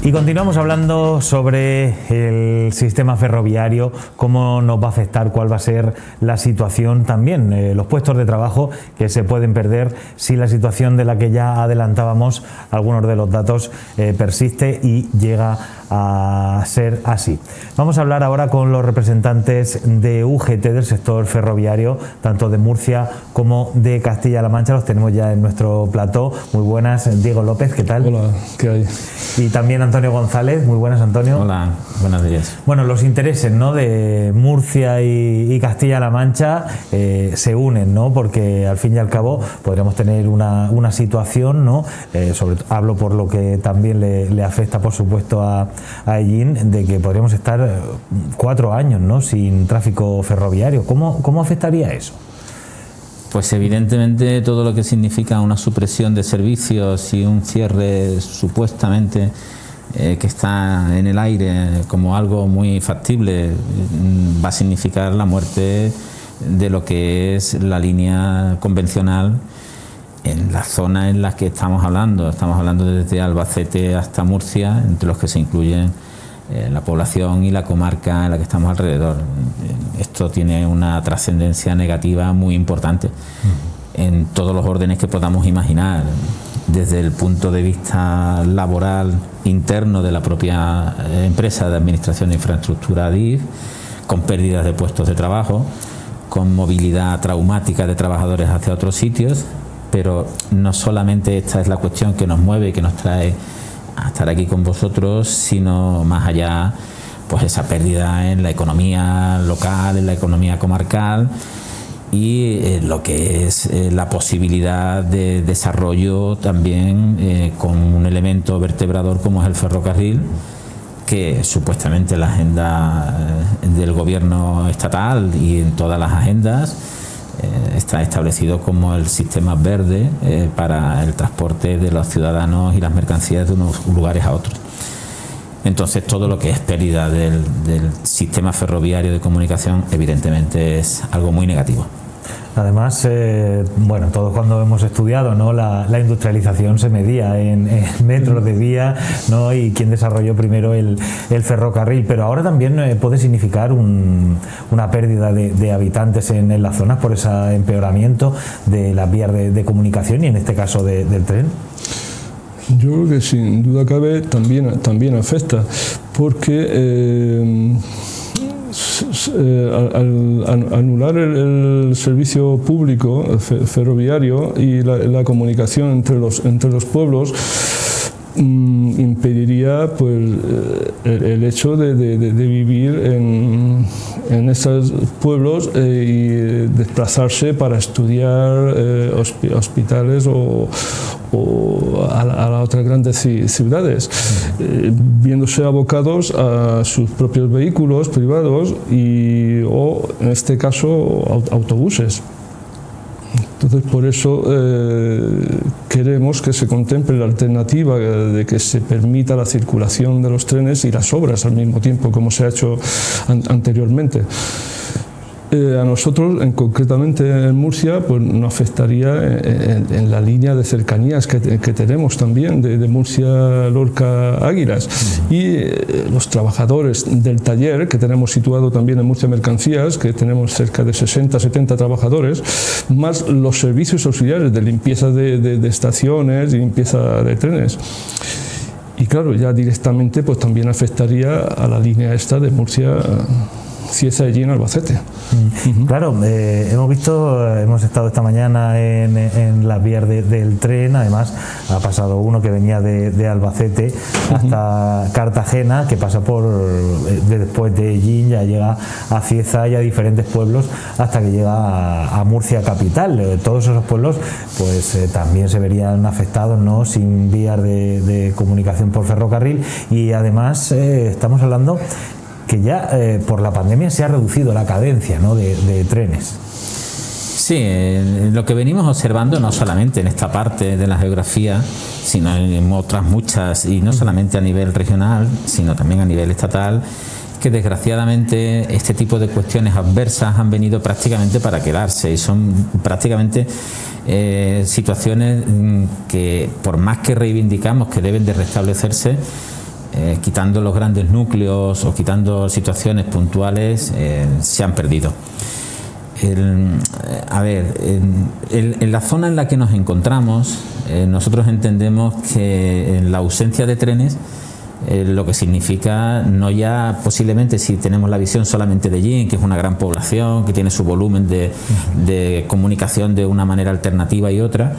Y continuamos hablando sobre el sistema ferroviario, cómo nos va a afectar, cuál va a ser la situación también, los puestos de trabajo que se pueden perder si la situación de la que ya adelantábamos algunos de los datos persiste y llega a ser así. Vamos a hablar ahora con los representantes de UGT del sector ferroviario, tanto de Murcia como de Castilla-La Mancha. Los tenemos ya en nuestro plató. Muy buenas, Diego López, ¿qué tal? Hola, ¿qué hay? Y también Antonio González. Muy buenas, Antonio. Hola, buenos días. Bueno, los intereses, ¿no?, de Murcia y Castilla-La Mancha se unen, ¿no?, porque al fin y al cabo podríamos tener una situación, ¿no?, hablo por lo que también le afecta, por supuesto, a Hellín, de que podríamos estar 4 años, ¿no?, sin tráfico ferroviario. ¿Cómo afectaría eso? Pues evidentemente todo lo que significa una supresión de servicios y un cierre supuestamente que está en el aire como algo muy factible va a significar la muerte de lo que es la línea convencional en la zona en la que estamos hablando. Estamos hablando desde Albacete hasta Murcia, entre los que se incluyen la población y la comarca en la que estamos alrededor. Esto tiene una trascendencia negativa muy importante en todos los órdenes que podamos imaginar, desde el punto de vista laboral interno de la propia empresa de Administración de Infraestructura ADIF, con pérdidas de puestos de trabajo, con movilidad traumática de trabajadores hacia otros sitios, pero no solamente esta es la cuestión que nos mueve y que nos trae a estar aquí con vosotros, sino más allá, pues esa pérdida en la economía local, en la economía comarcal y lo que es la posibilidad de desarrollo también con un elemento vertebrador como es el ferrocarril, que supuestamente la agenda del gobierno estatal y en todas las agendas está establecido como el sistema verde para el transporte de los ciudadanos y las mercancías de unos lugares a otros. Entonces todo lo que es pérdida del sistema ferroviario de comunicación evidentemente es algo muy negativo. Además, bueno, todos cuando hemos estudiado, ¿no?, la industrialización se medía en metros de vía, ¿no?, y quién desarrolló primero el ferrocarril, pero ahora también puede significar una pérdida de habitantes en las zonas por ese empeoramiento de las vías de comunicación y en este caso del tren. Yo creo que sin duda cabe también afecta, porque al anular el servicio público ferroviario y la comunicación entre los pueblos, impediría pues el hecho de vivir en esos pueblos y desplazarse para estudiar hospitales o a las otras grandes ciudades, viéndose abocados a sus propios vehículos privados o en este caso autobuses. Entonces, por eso queremos que se contemple la alternativa de que se permita la circulación de los trenes y las obras al mismo tiempo, como se ha hecho anteriormente. A nosotros, concretamente en Murcia, pues nos afectaría en la línea de cercanías que tenemos también, de Murcia, Lorca, Águilas. Y los trabajadores del taller, que tenemos situado también en Murcia Mercancías, que tenemos cerca de 60-70 trabajadores, más los servicios auxiliares de limpieza de estaciones y limpieza de trenes. Y claro, ya directamente pues también afectaría a la línea esta de Murcia, Cieza, Hellín, Albacete. Claro, hemos estado esta mañana en las vías del tren. Además ha pasado uno que venía de Albacete hasta Cartagena, que pasa después de Hellín, ya llega a Cieza y a diferentes pueblos hasta que llega a Murcia capital. Todos esos pueblos pues también se verían afectados, ¿no?, sin vías de comunicación por ferrocarril. Y además estamos hablando que ya por la pandemia se ha reducido la cadencia, ¿no?, de trenes. Sí, lo que venimos observando no solamente en esta parte de la geografía, sino en otras muchas, y no solamente a nivel regional, sino también a nivel estatal, que desgraciadamente este tipo de cuestiones adversas han venido prácticamente para quedarse y son prácticamente situaciones que, por más que reivindicamos que deben de restablecerse, quitando los grandes núcleos o quitando situaciones puntuales, se han perdido. En la zona en la que nos encontramos, nosotros entendemos que en la ausencia de trenes, lo que significa, no ya posiblemente si tenemos la visión solamente de Ellín, que es una gran población, que tiene su volumen de comunicación de una manera alternativa y otra,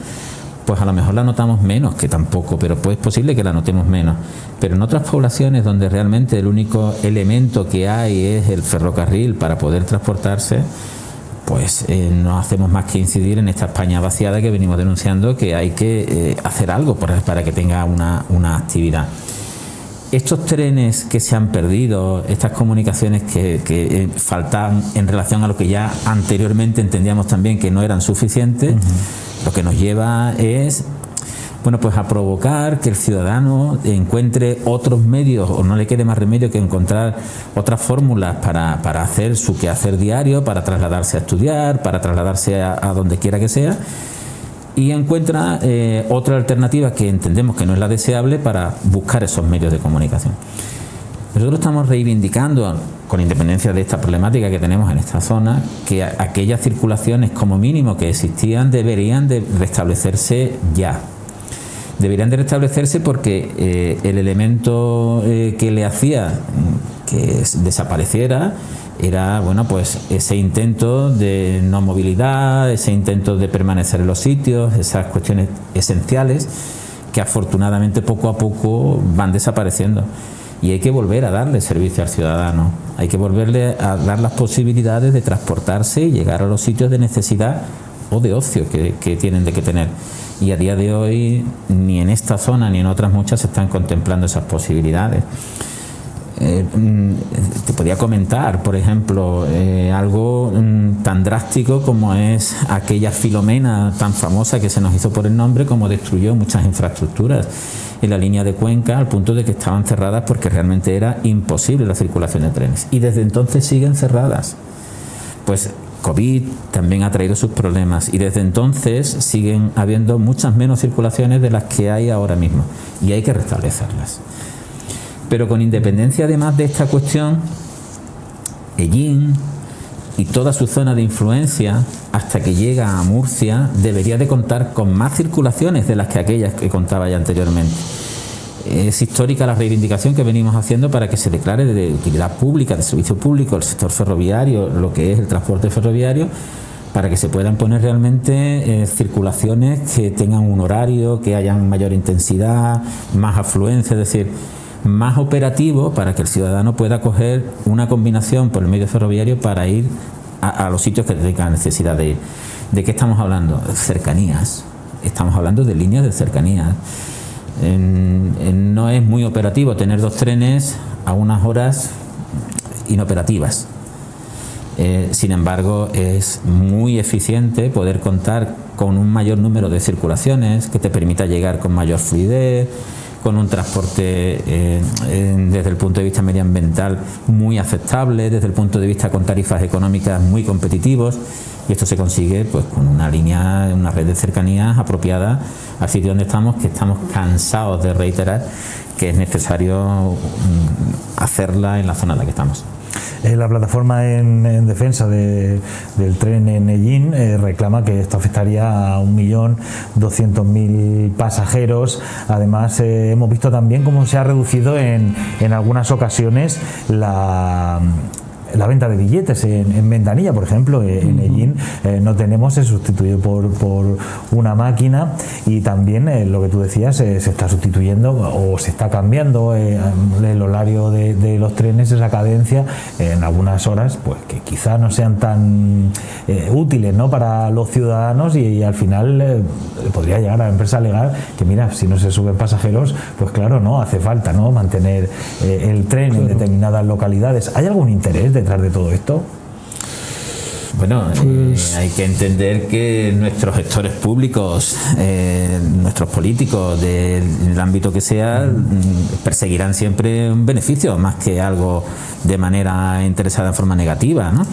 pues a lo mejor la notamos menos, que tampoco, pero pues es posible que la notemos menos. Pero en otras poblaciones donde realmente el único elemento que hay es el ferrocarril para poder transportarse, pues no hacemos más que incidir en esta España vaciada que venimos denunciando, que hay que hacer algo para que tenga una actividad. Estos trenes que se han perdido, estas comunicaciones que faltan en relación a lo que ya anteriormente entendíamos también que no eran suficientes, lo que nos lleva es, bueno, pues a provocar que el ciudadano encuentre otros medios, o no le quede más remedio que encontrar otras fórmulas para hacer su quehacer diario, para trasladarse a estudiar, para trasladarse a donde quiera que sea, y encuentra otra alternativa que entendemos que no es la deseable para buscar esos medios de comunicación. Nosotros estamos reivindicando, con independencia de esta problemática que tenemos en esta zona, que aquellas circulaciones como mínimo que existían deberían de restablecerse ya. Deberían de restablecerse porque el elemento que le hacía que desapareciera era, bueno, pues ese intento de no movilidad, ese intento de permanecer en los sitios, esas cuestiones esenciales que afortunadamente poco a poco van desapareciendo. Y hay que volver a darle servicio al ciudadano, hay que volverle a dar las posibilidades de transportarse y llegar a los sitios de necesidad o de ocio que tienen que tener. Y a día de hoy, ni en esta zona ni en otras muchas se están contemplando esas posibilidades. Te podría comentar, por ejemplo, algo tan drástico como es aquella Filomena tan famosa que se nos hizo por el nombre, como destruyó muchas infraestructuras en la línea de Cuenca al punto de que estaban cerradas porque realmente era imposible la circulación de trenes, y desde entonces siguen cerradas. Pues COVID también ha traído sus problemas y desde entonces siguen habiendo muchas menos circulaciones de las que hay ahora mismo, y hay que restablecerlas. Pero con independencia además de esta cuestión, Ellín y toda su zona de influencia, hasta que llega a Murcia, debería de contar con más circulaciones de las que aquellas que contaba ya anteriormente. Es histórica la reivindicación que venimos haciendo para que se declare de utilidad pública, de servicio público, el sector ferroviario, lo que es el transporte ferroviario, para que se puedan poner realmente circulaciones que tengan un horario, que hayan mayor intensidad, más afluencia, es decir, más operativo, para que el ciudadano pueda coger una combinación por el medio ferroviario para ir a los sitios que tengan necesidad de ir. ¿De qué estamos hablando? Cercanías. Estamos hablando de líneas de cercanías. No es muy operativo tener dos trenes a unas horas inoperativas. Sin embargo, es muy eficiente poder contar con un mayor número de circulaciones que te permita llegar con mayor fluidez, con un transporte desde el punto de vista medioambiental muy aceptable, desde el punto de vista con tarifas económicas muy competitivos, y esto se consigue pues con una línea, una red de cercanías apropiada al sitio donde estamos, que estamos cansados de reiterar que es necesario hacerla en la zona en la que estamos. La plataforma en defensa del tren en Ellín reclama que esto afectaría a 1.200.000 pasajeros. Además, hemos visto también cómo se ha reducido en algunas ocasiones la venta de billetes en ventanilla, por ejemplo. En Ellín no tenemos, es sustituido por una máquina, y también lo que tú decías, se está sustituyendo o se está cambiando el horario de los trenes, esa cadencia en algunas horas pues que quizá no sean tan útiles, ¿no?, para los ciudadanos, y al final podría llegar a la empresa alegar que mira, si no se suben pasajeros, pues claro, no hace falta, ¿no?, mantener el tren en determinadas localidades. ¿Hay algún interés detrás de todo esto? Bueno, hay que entender que nuestros gestores públicos, nuestros políticos del ámbito que sea, perseguirán siempre un beneficio más que algo de manera interesada en forma negativa, ¿no?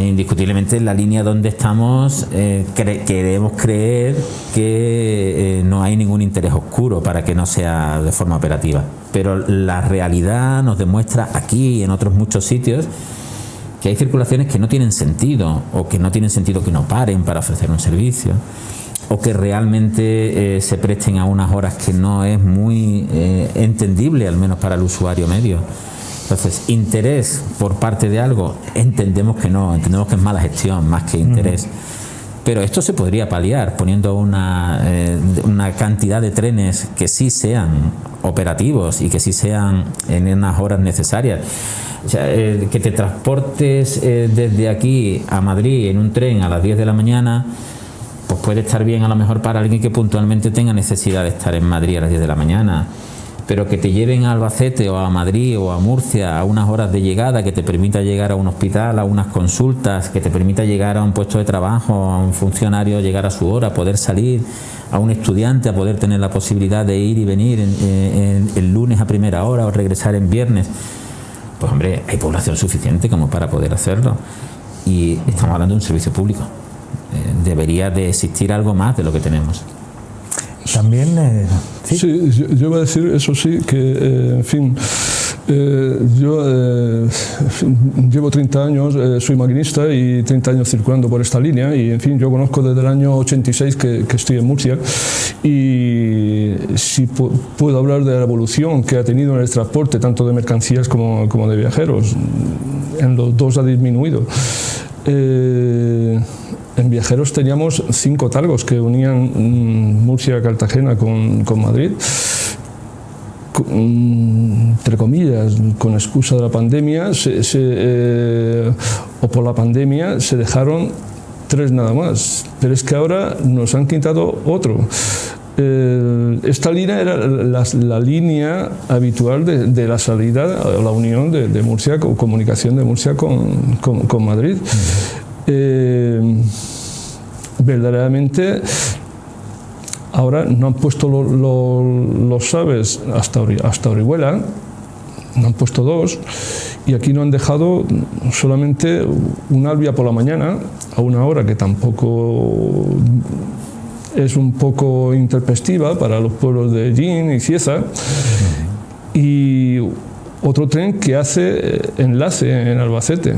indiscutiblemente en la línea donde estamos queremos creer que no hay ningún interés oscuro para que no sea de forma operativa, pero la realidad nos demuestra aquí y en otros muchos sitios que hay circulaciones que no tienen sentido, o que no tienen sentido que no paren para ofrecer un servicio, o que realmente se presten a unas horas que no es muy entendible, al menos para el usuario medio. Entonces, interés por parte de algo, entendemos que no, entendemos que es mala gestión más que interés. Pero esto se podría paliar poniendo una cantidad de trenes que sí sean operativos y que sí sean en unas horas necesarias. O sea, que te transportes desde aquí a Madrid en un tren a las 10 de la mañana, pues puede estar bien a lo mejor para alguien que puntualmente tenga necesidad de estar en Madrid a las 10 de la mañana. Pero que te lleven a Albacete o a Madrid o a Murcia a unas horas de llegada, que te permita llegar a un hospital, a unas consultas, que te permita llegar a un puesto de trabajo, a un funcionario llegar a su hora, poder salir, a un estudiante a poder tener la posibilidad de ir y venir el lunes a primera hora o regresar en viernes. Pues hombre, hay población suficiente como para poder hacerlo. Y estamos hablando de un servicio público. Debería de existir algo más de lo que tenemos. También, sí, yo iba a decir, eso sí, que, en fin, yo llevo 30 años, soy maquinista y 30 años circulando por esta línea y, en fin, yo conozco desde el año 86 que estoy en Murcia y si puedo hablar de la evolución que ha tenido en el transporte, tanto de mercancías como de viajeros, en los dos ha disminuido. En viajeros teníamos 5 talgos que unían Murcia, Cartagena con Madrid. Entre comillas, con excusa de la pandemia, o por la pandemia, se dejaron 3 nada más. Pero es que ahora nos han quitado otro. Esta línea era la línea habitual de la salida a la unión de Murcia, comunicación de Murcia con Madrid. Verdaderamente ahora no han puesto los SAVES hasta Orihuela, no han puesto 2 y aquí no han dejado solamente un Albia por la mañana a una hora que tampoco es un poco intempestiva para los pueblos de Llín y Cieza, y otro tren que hace enlace en Albacete.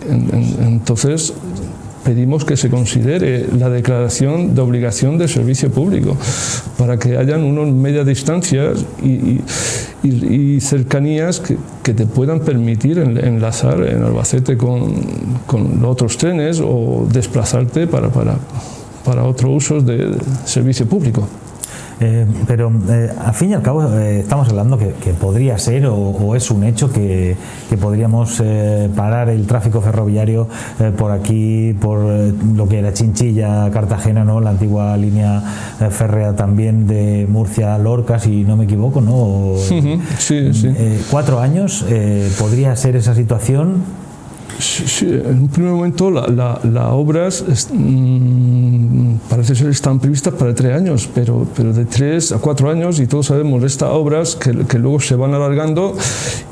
Entonces pedimos que se considere la declaración de obligación de servicio público para que hayan unas medias distancias y cercanías que te puedan permitir enlazar en Albacete con otros trenes o desplazarte para otros usos de servicio público. Pero al fin y al cabo estamos hablando que podría ser o es un hecho que podríamos parar el tráfico ferroviario por aquí, por lo que era Chinchilla, Cartagena, ¿no? La antigua línea férrea también de Murcia a Lorca, si no me equivoco, ¿no? Sí. 4 años, ¿podría ser esa situación? Sí, en un primer momento las obras parece ser están previstas para 3 años, pero de 3 a 4 años, y todos sabemos de estas obras que luego se van alargando,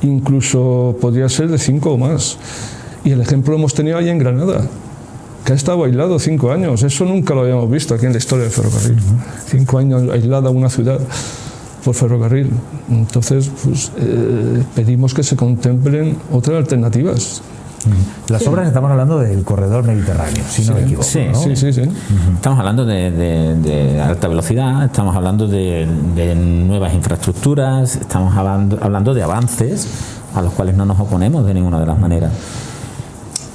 incluso podría ser de 5 o más. Y el ejemplo lo hemos tenido ahí en Granada, que ha estado aislado 5 años. Eso nunca lo habíamos visto aquí en la historia del ferrocarril. 5 años aislada una ciudad por ferrocarril. Entonces, pues, pedimos que se contemplen otras alternativas. Las obras, estamos hablando del corredor mediterráneo, si no me equivoco. Sí, ¿no? sí. Estamos hablando de alta velocidad, estamos hablando de nuevas infraestructuras, estamos hablando de avances a los cuales no nos oponemos de ninguna de las maneras.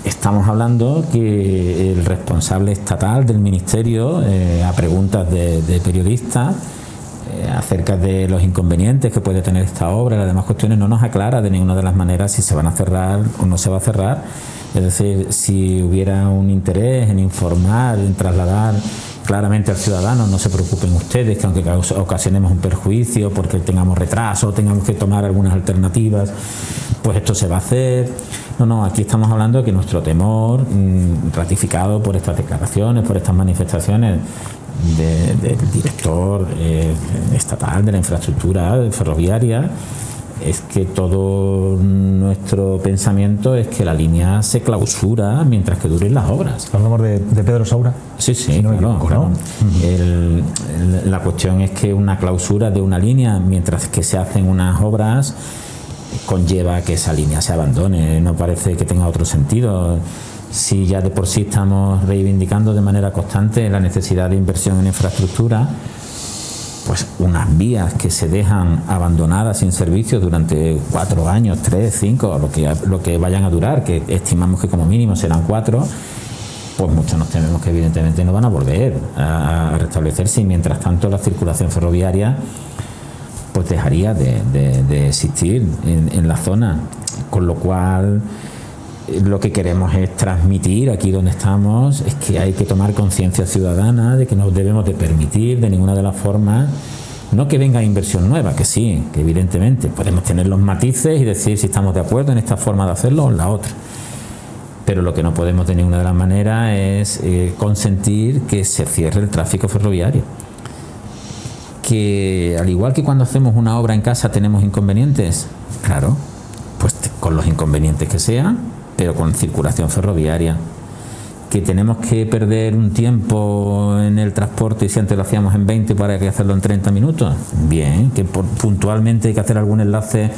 Estamos hablando que el responsable estatal del Ministerio, a preguntas de periodistas, acerca de los inconvenientes que puede tener esta obra y las demás cuestiones, no nos aclara de ninguna de las maneras si se van a cerrar o no se va a cerrar. Es decir, si hubiera un interés en informar, en trasladar claramente al ciudadano, no se preocupen ustedes, que aunque ocasionemos un perjuicio porque tengamos retraso, tengamos que tomar algunas alternativas, pues esto se va a hacer. No, aquí estamos hablando de que nuestro temor, ratificado por estas declaraciones, por estas manifestaciones del director estatal de la infraestructura ferroviaria, es que todo nuestro pensamiento es que la línea se clausura mientras que duren las obras. Hablamos de Pedro Saura. Sí, si no claro, equivoco, ¿no? La cuestión es que una clausura de una línea mientras que se hacen unas obras conlleva que esa línea se abandone, no parece que tenga otro sentido. Si ya de por sí estamos reivindicando de manera constante la necesidad de inversión en infraestructura, pues unas vías que se dejan abandonadas sin servicio durante 4 años, 3, 5, lo que vayan a durar, que estimamos que como mínimo serán 4, pues muchos nos tememos que evidentemente no van a volver a restablecerse, y mientras tanto la circulación ferroviaria pues dejaría de existir en la zona, con lo cual lo que queremos es transmitir aquí donde estamos es que hay que tomar conciencia ciudadana de que no debemos de permitir de ninguna de las formas, no que venga inversión nueva, que sí, que evidentemente podemos tener los matices y decir si estamos de acuerdo en esta forma de hacerlo o en la otra, pero lo que no podemos de ninguna de las maneras es consentir que se cierre el tráfico ferroviario. Que al igual que cuando hacemos una obra en casa tenemos inconvenientes, claro, pues con los inconvenientes que sean, pero con circulación ferroviaria. Que tenemos que perder un tiempo en el transporte y si antes lo hacíamos en 20 para hay que hacerlo en 30 minutos, bien. Que puntualmente hay que hacer algún enlace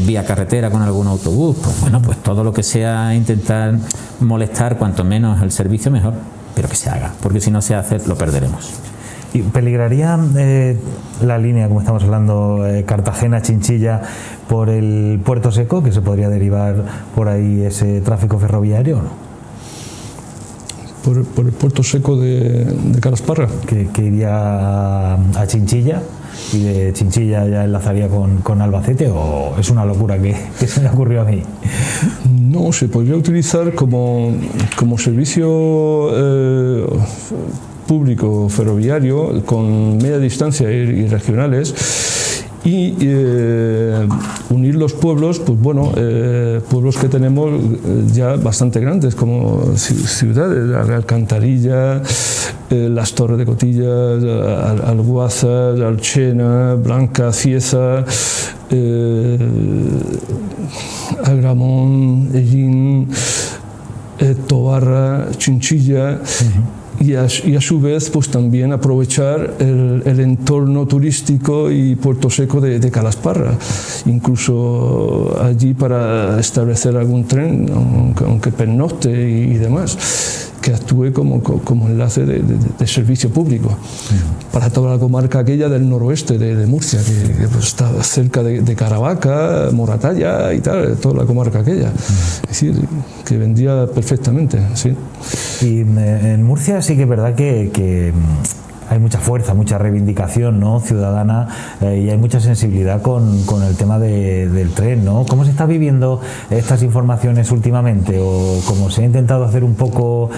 vía carretera con algún autobús, pues bueno, pues todo lo que sea intentar molestar cuanto menos el servicio mejor, pero que se haga, porque si no se hace lo perderemos. ¿Y peligraría la línea, como estamos hablando, Cartagena-Chinchilla, por el Puerto Seco, que se podría derivar por ahí ese tráfico ferroviario o no? Por el Puerto Seco de Calasparra. Que iría a Chinchilla y de Chinchilla ya enlazaría con Albacete, ¿o es una locura que se me ocurrió a mí? No, se podría utilizar como servicio público ferroviario con media distancia y regionales, y unir los pueblos, pues bueno, pueblos que tenemos ya bastante grandes como ciudades, Alcantarilla, las Torres de Cotillas, Alguazas, Alchena, Blanca, Cieza, Agramón, Ellín, Tobarra, Chinchilla. Y a su vez pues también aprovechar el entorno turístico y Puerto Seco de Calasparra, incluso allí para establecer algún tren, aunque pernocte y demás, que actúe como enlace de servicio público para toda la comarca aquella del noroeste de Murcia, que pues está cerca de Caravaca, Moratalla y tal, toda la comarca aquella. Es decir, que vendría perfectamente, sí. Y en Murcia sí que es verdad que hay mucha fuerza, mucha reivindicación, ¿no?, ciudadana, y hay mucha sensibilidad con el tema del tren, ¿no? ¿Cómo se está viviendo estas informaciones últimamente? ¿O cómo se ha intentado hacer un poco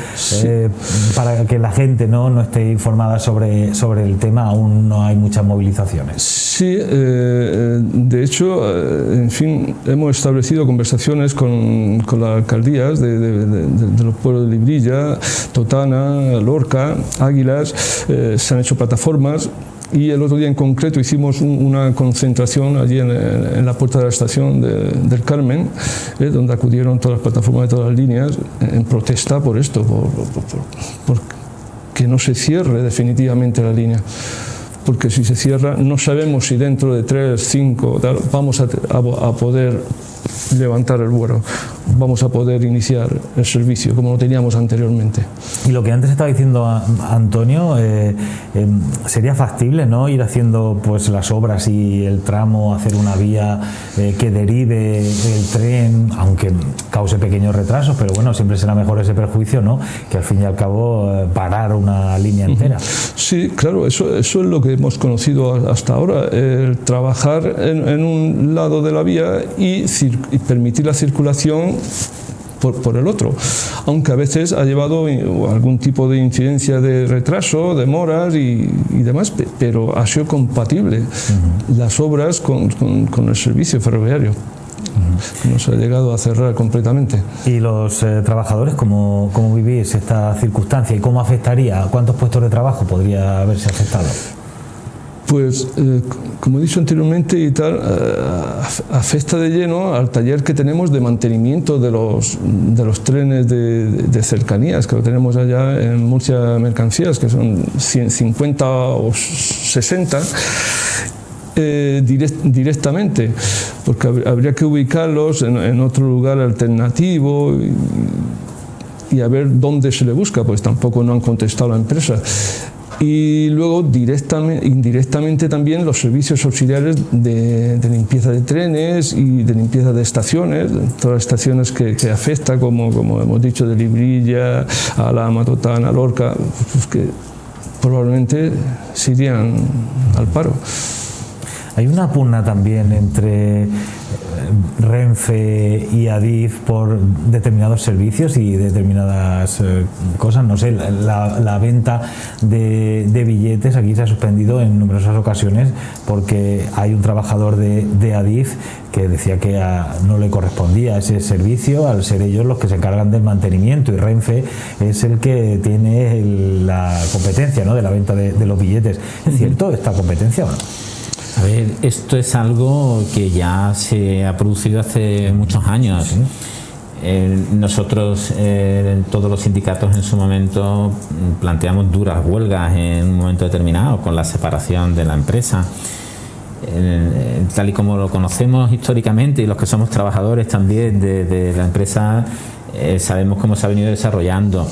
para que la gente no esté informada sobre el tema? Aún no hay muchas movilizaciones. Sí, de hecho, en fin, hemos establecido conversaciones con las alcaldías de los pueblos de Librilla, Totana, Lorca, Águilas. Se han hecho plataformas, y el otro día en concreto hicimos una concentración allí en la puerta de la estación del Carmen, donde acudieron todas las plataformas de todas las líneas en protesta por esto, por que no se cierre definitivamente la línea. Porque si se cierra, no sabemos si dentro de 3, 5, vamos a poder levantar el vuelo, vamos a poder iniciar el servicio como lo teníamos anteriormente. Y lo que antes estaba diciendo Antonio, sería factible, ¿no?, ir haciendo pues las obras y el tramo, hacer una vía que derive el tren, aunque cause pequeños retrasos, pero bueno, siempre será mejor ese perjuicio, ¿no?, que al fin y al cabo parar una línea entera. Sí, claro, eso es lo que hemos conocido hasta ahora, el trabajar en un lado de la vía y permitir la circulación por el otro, aunque a veces ha llevado algún tipo de incidencia de retraso, demoras y demás, pero ha sido compatible las obras con el servicio ferroviario. No se ha llegado a cerrar completamente. ¿Y los trabajadores cómo vivís esta circunstancia y cómo afectaría? ¿Cuántos puestos de trabajo podría haberse afectado? Pues, como he dicho anteriormente y tal, afecta de lleno al taller que tenemos de mantenimiento de los trenes de cercanías, que lo tenemos allá en Murcia Mercancías, que son 50 o 60, directamente, porque habría que ubicarlos en otro lugar alternativo y a ver dónde se le busca, pues tampoco no han contestado la empresa. Y luego indirectamente también los servicios auxiliares de limpieza de trenes y de limpieza de estaciones, todas las estaciones que afecta, como hemos dicho, de Librilla, Alhama, Totana, Lorca, pues que probablemente se irían al paro. Hay una pugna también entre Renfe y Adif por determinados servicios y determinadas cosas. No sé, la venta de billetes aquí se ha suspendido en numerosas ocasiones porque hay un trabajador de Adif que decía que no le correspondía ese servicio al ser ellos los que se encargan del mantenimiento, y Renfe es el que tiene la competencia, ¿no?, de la venta de los billetes. ¿Es cierto esta competencia o no? A ver, esto es algo que ya se ha producido hace muchos años. ¿Sí? Nosotros, todos los sindicatos en su momento, planteamos duras huelgas en un momento determinado con la separación de la empresa. Tal y como lo conocemos históricamente, y los que somos trabajadores también de la empresa, sabemos cómo se ha venido desarrollando.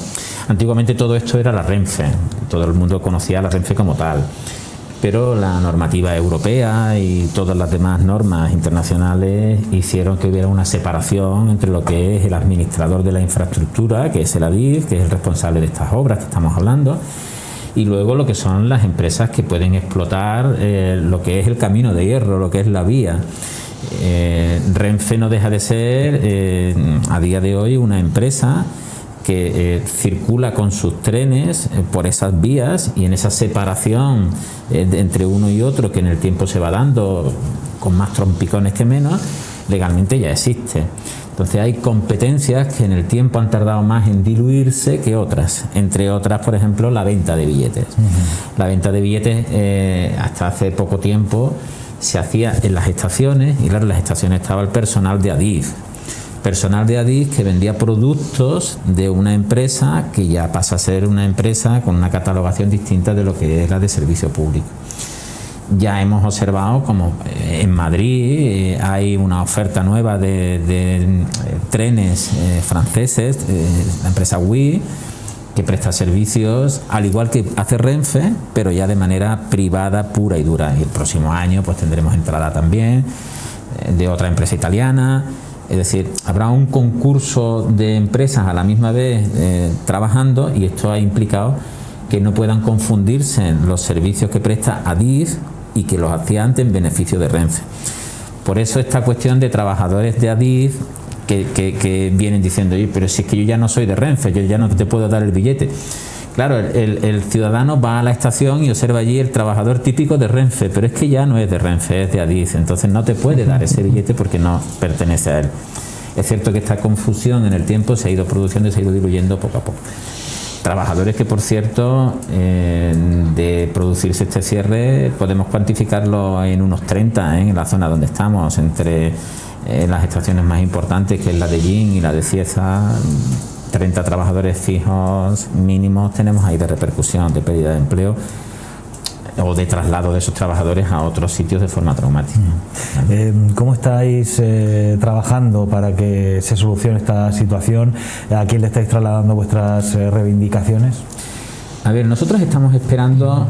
Antiguamente todo esto era la Renfe, todo el mundo conocía a la Renfe como tal. Pero la normativa europea y todas las demás normas internacionales hicieron que hubiera una separación entre lo que es el administrador de la infraestructura, que es el Adif, que es el responsable de estas obras que estamos hablando, y luego lo que son las empresas que pueden explotar lo que es el camino de hierro, lo que es la vía. Renfe no deja de ser a día de hoy una empresa que circula con sus trenes por esas vías, y en esa separación entre uno y otro, que en el tiempo se va dando con más trompicones que menos, legalmente ya existe. Entonces hay competencias que en el tiempo han tardado más en diluirse que otras, entre otras, por ejemplo, la venta de billetes. La venta de billetes hasta hace poco tiempo se hacía en las estaciones, y claro, en las estaciones estaba el personal de Adif. Personal de Adif que vendía productos de una empresa que ya pasa a ser una empresa con una catalogación distinta de lo que es la de servicio público. Ya hemos observado como en Madrid hay una oferta nueva de trenes franceses, la empresa WI, que presta servicios al igual que hace Renfe, pero ya de manera privada, pura y dura. Y el próximo año pues tendremos entrada también de otra empresa italiana. Es decir, habrá un concurso de empresas a la misma vez trabajando, y esto ha implicado que no puedan confundirse los servicios que presta Adif y que los hacía antes en beneficio de Renfe. Por eso esta cuestión de trabajadores de Adif que vienen diciendo, oye, pero si es que yo ya no soy de Renfe, yo ya no te puedo dar el billete. Claro, el ciudadano va a la estación y observa allí el trabajador típico de Renfe, pero es que ya no es de Renfe, es de Adif, entonces no te puede dar ese billete porque no pertenece a él. Es cierto que esta confusión en el tiempo se ha ido produciendo y se ha ido diluyendo poco a poco. Trabajadores que, por cierto, de producirse este cierre, podemos cuantificarlo en unos 30 en la zona donde estamos, entre las estaciones más importantes, que es la de Yin y la de Cieza. 30 trabajadores fijos mínimos tenemos ahí de repercusión, de pérdida de empleo o de traslado de esos trabajadores a otros sitios de forma traumática. ¿Cómo estáis trabajando para que se solucione esta situación? ¿A quién le estáis trasladando vuestras reivindicaciones? A ver, nosotros estamos esperando,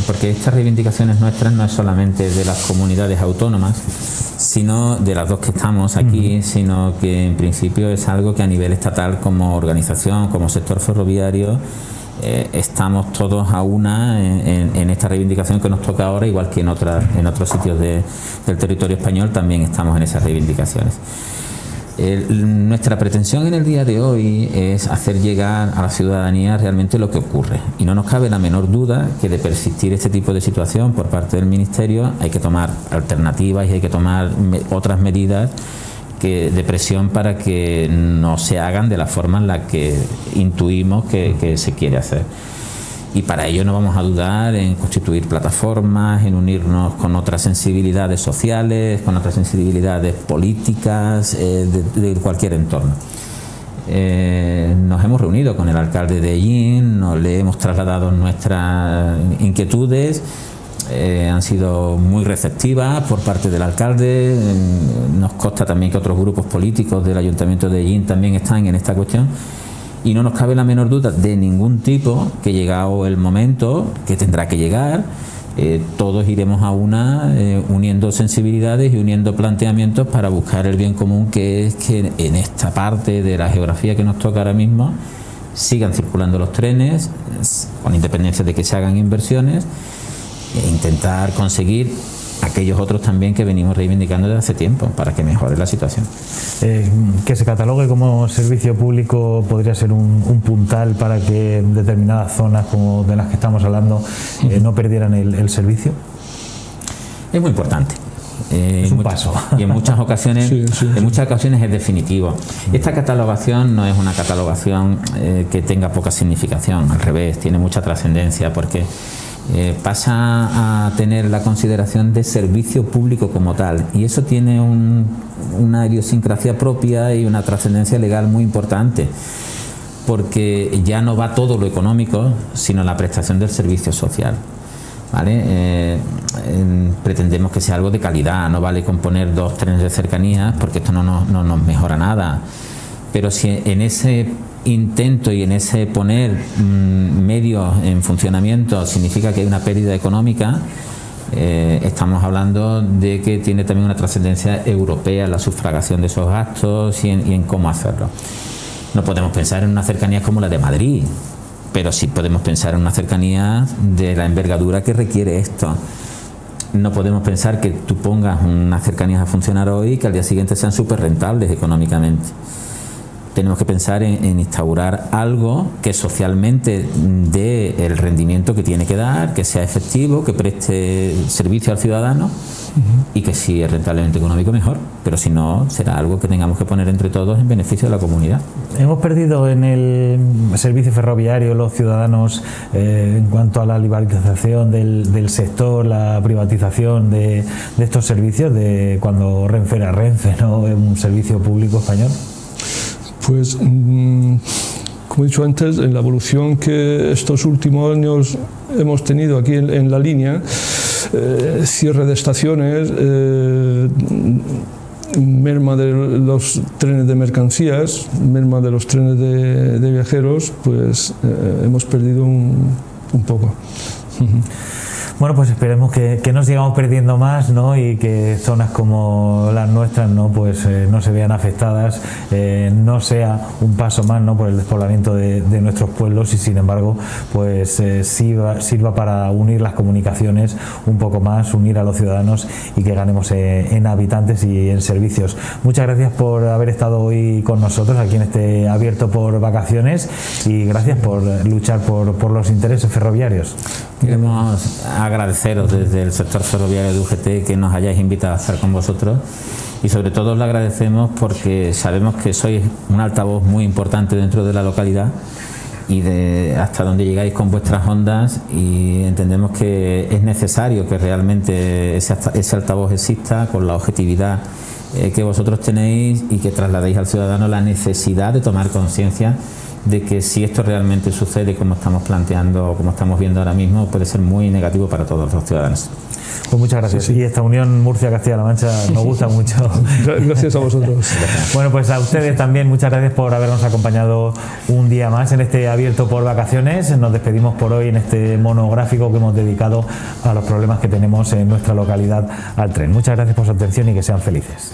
porque estas reivindicaciones nuestras no es solamente de las comunidades autónomas, sino de las dos que estamos aquí, sino que en principio es algo que a nivel estatal, como organización, como sector ferroviario, estamos todos a una en esta reivindicación que nos toca ahora, igual que en otros sitios del territorio español también estamos en esas reivindicaciones. Nuestra pretensión en el día de hoy es hacer llegar a la ciudadanía realmente lo que ocurre, y no nos cabe la menor duda que de persistir este tipo de situación por parte del Ministerio hay que tomar alternativas y hay que tomar otras medidas de presión para que no se hagan de la forma en la que intuimos que se quiere hacer. y para ello no vamos a dudar en constituir plataformas, en unirnos con otras sensibilidades sociales, con otras sensibilidades políticas, de cualquier entorno. Nos hemos reunido con el alcalde de Ellín, le hemos trasladado nuestras inquietudes, han sido muy receptivas por parte del alcalde. Nos consta también que otros grupos políticos del Ayuntamiento de Ellín también están en esta cuestión, y no nos cabe la menor duda de ningún tipo que, llegado el momento, que tendrá que llegar, todos iremos a una, uniendo sensibilidades y uniendo planteamientos para buscar el bien común, que es que en esta parte de la geografía que nos toca ahora mismo sigan circulando los trenes, con independencia de que se hagan inversiones, e intentar conseguir aquellos otros también que venimos reivindicando desde hace tiempo para que mejore la situación. Que se catalogue como servicio público podría ser un puntal para que determinadas zonas como de las que estamos hablando no perdieran el servicio. Es muy importante. Es un paso. Y en muchas ocasiones, en muchas ocasiones es definitivo. Esta catalogación no es una catalogación que tenga poca significación, al revés, tiene mucha trascendencia, porque pasa a tener la consideración de servicio público como tal, y eso tiene una idiosincrasia propia y una trascendencia legal muy importante, porque ya no va todo lo económico, sino la prestación del servicio social, ¿vale? Pretendemos que sea algo de calidad, no vale con poner 2 trenes de cercanías, porque esto no nos mejora nada, pero si en ese intento y en ese poner medios en funcionamiento significa que hay una pérdida económica, estamos hablando de que tiene también una trascendencia europea la sufragación de esos gastos y en cómo hacerlo. No podemos pensar en una cercanía como la de Madrid, pero sí podemos pensar en una cercanía de la envergadura que requiere esto. No podemos pensar que tú pongas unas cercanías a funcionar hoy y que al día siguiente sean súper rentables económicamente. Tenemos que pensar en instaurar algo que socialmente dé el rendimiento que tiene que dar, que sea efectivo, que preste servicio al ciudadano, y que si es rentablemente económico mejor, pero si no, será algo que tengamos que poner entre todos en beneficio de la comunidad. Hemos perdido en el servicio ferroviario los ciudadanos en cuanto a la liberalización del sector, la privatización de estos servicios, de cuando Renfe era Renfe, ¿no? Es un servicio público español. Pues, como he dicho antes, en la evolución que estos últimos años hemos tenido aquí en la línea, cierre de estaciones, merma de los trenes de mercancías, merma de los trenes de viajeros, pues hemos perdido un poco. Bueno, pues esperemos que no sigamos perdiendo más, ¿no? Y que zonas como las nuestras, ¿no? Pues no se vean afectadas, no sea un paso más, ¿no? Por el despoblamiento de nuestros pueblos, y sin embargo pues sirva para unir las comunicaciones un poco más, unir a los ciudadanos, y que ganemos en habitantes y en servicios. Muchas gracias por haber estado hoy con nosotros aquí en este Abierto por Vacaciones, y gracias por luchar por los intereses ferroviarios. Queremos agradeceros desde el sector ferroviario de UGT que nos hayáis invitado a estar con vosotros, y sobre todo os lo agradecemos porque sabemos que sois un altavoz muy importante dentro de la localidad y de hasta donde llegáis con vuestras ondas, y entendemos que es necesario que realmente ese altavoz exista con la objetividad que vosotros tenéis, y que trasladéis al ciudadano la necesidad de tomar conciencia de que si esto realmente sucede como estamos planteando, como estamos viendo ahora mismo, puede ser muy negativo para todos los ciudadanos. Pues muchas gracias. Sí. Y esta unión Murcia-Castilla-La Mancha nos gusta mucho. Gracias a vosotros. Bueno, pues a ustedes también muchas gracias por habernos acompañado un día más en este Abierto por Vacaciones. Nos despedimos por hoy en este monográfico que hemos dedicado a los problemas que tenemos en nuestra localidad al tren. Muchas gracias por su atención y que sean felices.